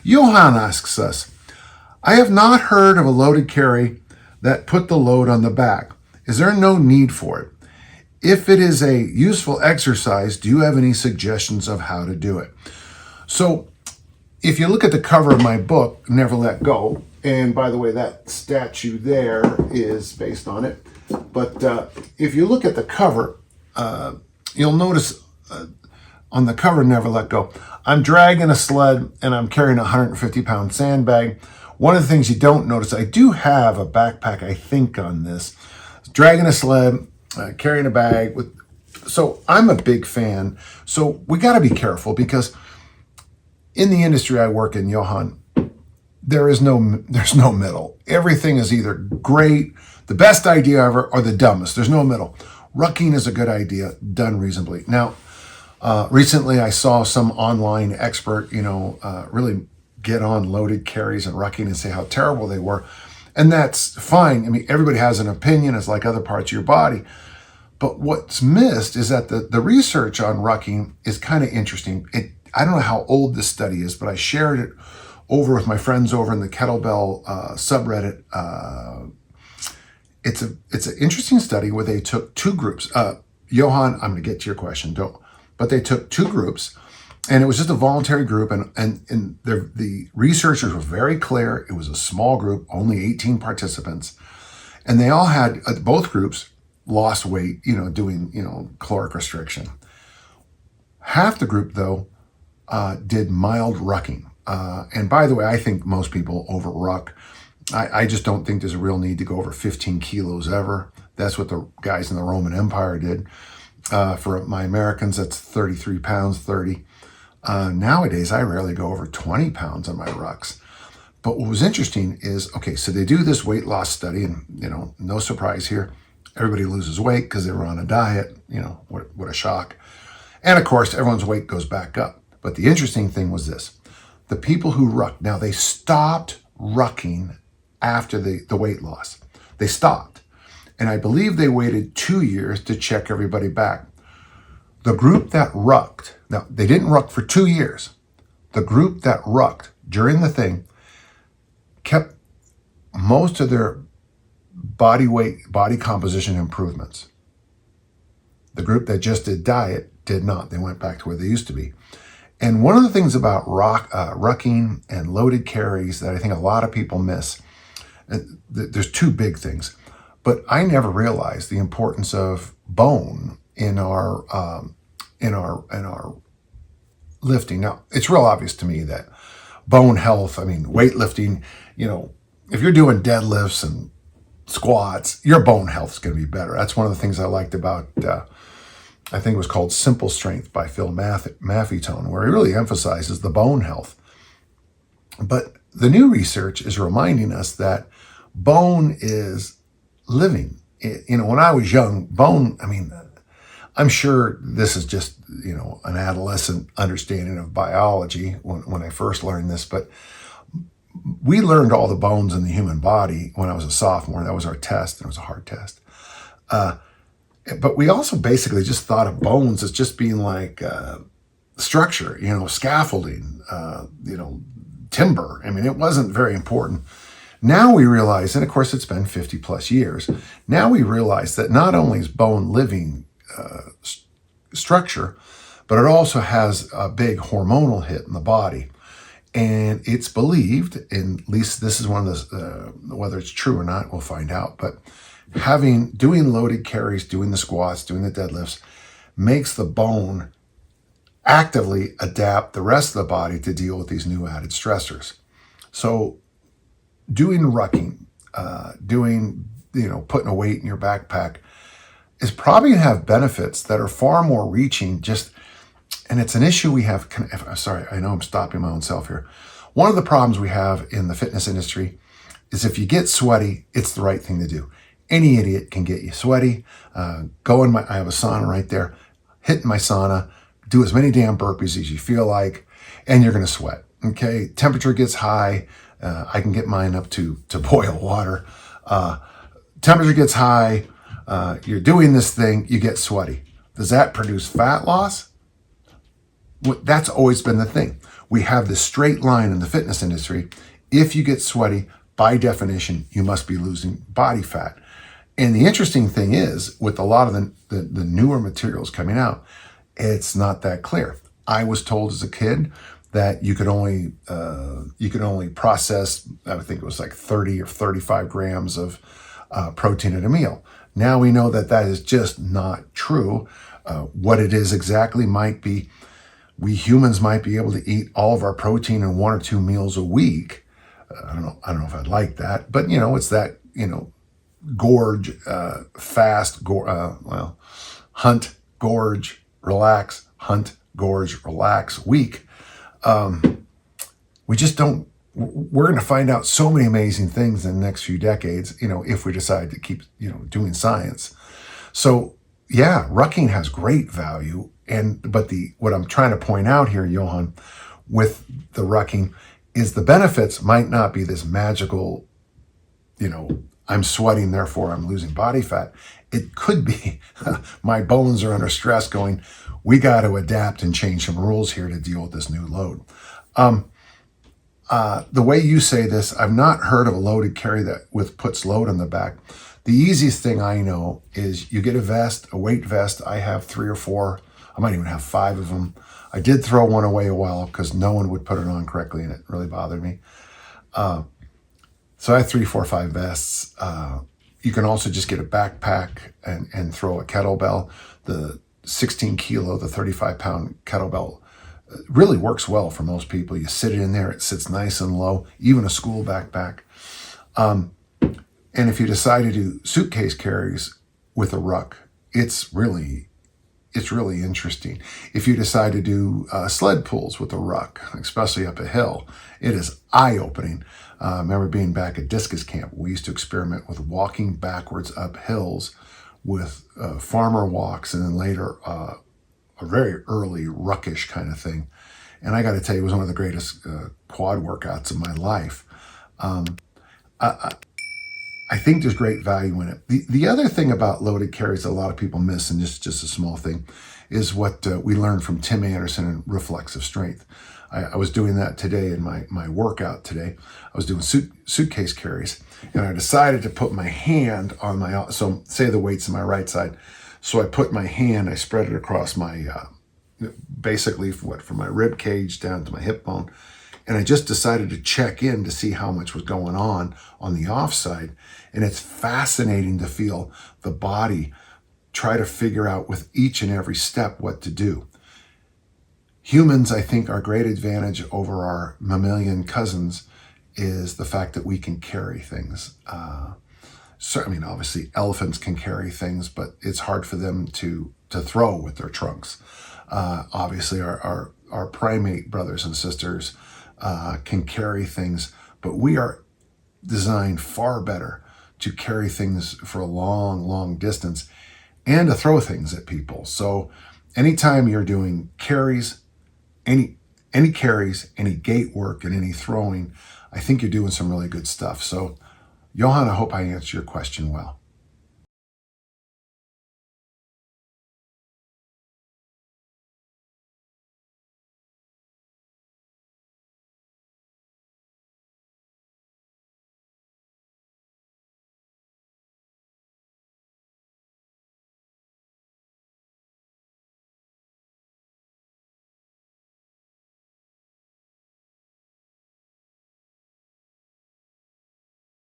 Johan asks us, I have not heard of a loaded carry that put the load on the back. Is there no need for it? If it is a useful exercise, do you have any suggestions of how to do it? So if you look at the cover of my book, Never Let Go, and by the way, that statue there is based on it. But if you look at the cover, you'll notice on the cover, Never Let Go, I'm dragging a sled and I'm carrying a 150-pound sandbag. One of the things you don't notice, I do have a backpack, I think, on this. Dragging a sled, carrying a bag. So I'm a big fan. So we got to be careful because in the industry I work in, Johan, there's no middle. Everything is either great, the best idea ever, or the dumbest. There's no middle. Rucking is a good idea, done reasonably. Now, recently I saw some online expert, really get on loaded carries and rucking and say how terrible they were. And that's fine. I mean, everybody has an opinion. It's like other parts of your body. But what's missed is that the research on rucking is kind of interesting. I don't know how old this study is, but I shared it over with my friends over in the kettlebell subreddit. It's an interesting study where they took two groups. Johan, I'm going to get to your question, but they took two groups, and it was just a voluntary group, and the researchers were very clear. It was a small group, only 18 participants, and they all had, both groups lost weight, doing, caloric restriction. Half the group, though, did mild rucking. And by the way, I think most people over ruck. I just don't think there's a real need to go over 15 kilos ever. That's what the guys in the Roman Empire did. For my Americans, that's 33 pounds, 30. Nowadays, I rarely go over 20 pounds on my rucks. But what was interesting is, okay, so they do this weight loss study, and, no surprise here. Everybody loses weight because they were on a diet. What a shock. And of course, everyone's weight goes back up. But the interesting thing was this. The people who rucked, now they stopped rucking after the weight loss. They stopped. And I believe they waited 2 years to check everybody back. The group that rucked, now they didn't ruck for 2 years. The group that rucked during the thing kept most of their body weight, body composition improvements. The group that just did diet did not. They went back to where they used to be. And one of the things about rucking and loaded carries that I think a lot of people miss, there's two big things, but I never realized the importance of bone in our lifting. Now, it's real obvious to me that bone health, weightlifting, if you're doing deadlifts and squats, your bone health is going to be better. That's one of the things I liked about, I think it was called Simple Strength by Phil Maffetone, where he really emphasizes the bone health. But the new research is reminding us that bone is living. When I was young, bone, I'm sure this is just, an adolescent understanding of biology when I first learned this, but we learned all the bones in the human body when I was a sophomore. That was our test, and it was a hard test. But we also basically just thought of bones as just being like structure, scaffolding, timber. It wasn't very important. Now we realize, and of course it's been 50 plus years, now we realize that not only is bone living structure, but it also has a big hormonal hit in the body. And it's believed, and at least this is one of the, whether it's true or not, we'll find out, but doing loaded carries, doing the squats, doing the deadlifts, makes the bone actively adapt the rest of the body to deal with these new added stressors. So doing rucking, putting a weight in your backpack is probably going to have benefits that are far more reaching and it's an issue we have. Sorry, I know I'm stopping my own self here. One of the problems we have in the fitness industry is if you get sweaty, it's the right thing to do. Any idiot can get you sweaty. I have a sauna right there. Hit my sauna, do as many damn burpees as you feel like, and you're going to sweat. Okay, temperature gets high. I can get mine up to boil water. Temperature gets high. You're doing this thing, you get sweaty. Does that produce fat loss? That's always been the thing. we have this straight line in the fitness industry. If you get sweaty, by definition, you must be losing body fat. And the interesting thing is, with a lot of the newer materials coming out, it's not that clear. I was told as a kid that you could only process, I think it was like 30 or 35 grams of protein at a meal. Now we know that that is just not true. What it is exactly might be, we humans might be able to eat all of our protein in 1 or 2 meals a week. I don't know if I'd like that, but it's that, gorge, fast, hunt, gorge, relax, hunt, gorge, relax week. We just don't, we're going to find out so many amazing things in the next few decades, if we decide to keep, doing science. So yeah, rucking has great value. But what I'm trying to point out here, Johan, with the rucking is the benefits might not be this magical, I'm sweating, therefore I'm losing body fat. It could be my bones are under stress going, we got to adapt and change some rules here to deal with this new load. The way you say this, I've not heard of a loaded carry that puts load on the back. The easiest thing I know is you get a weight vest. I have 3 or 4. I might even have 5 of them. I did throw one away a while because no one would put it on correctly and it really bothered me. So I have 3, 4, 5 vests. You can also just get a backpack and throw a kettlebell. The 16 kilo, the 35 pound kettlebell really works well for most people. You sit it in there, it sits nice and low, even a school backpack. And if you decide to do suitcase carries with a ruck, it's really interesting. If you decide to do sled pulls with a ruck, especially up a hill, it is eye-opening. I remember being back at discus camp. We used to experiment with walking backwards up hills with farmer walks, and then later a very early ruckish kind of thing. And I got to tell you, it was one of the greatest quad workouts of my life. I think there's great value in it. The other thing about loaded carries that a lot of people miss, and just a small thing, is what we learned from Tim Anderson and reflexive strength. I was doing that today in my workout today. I was doing suitcase carries, and I decided to put my hand on so say the weight's on my right side. So I put my hand, I spread it across my, basically from my rib cage down to my hip bone. And I just decided to check in to see how much was going on the offside. And it's fascinating to feel the body try to figure out with each and every step what to do. Humans, I think our great advantage over our mammalian cousins is the fact that we can carry things. Obviously elephants can carry things, but it's hard for them to throw with their trunks. Obviously our primate brothers and sisters can carry things, but we are designed far better to carry things for a long, long distance and to throw things at people. So anytime you're doing carries, any carries, any gait work and any throwing, I think you're doing some really good stuff. So Johan, I hope I answered your question well.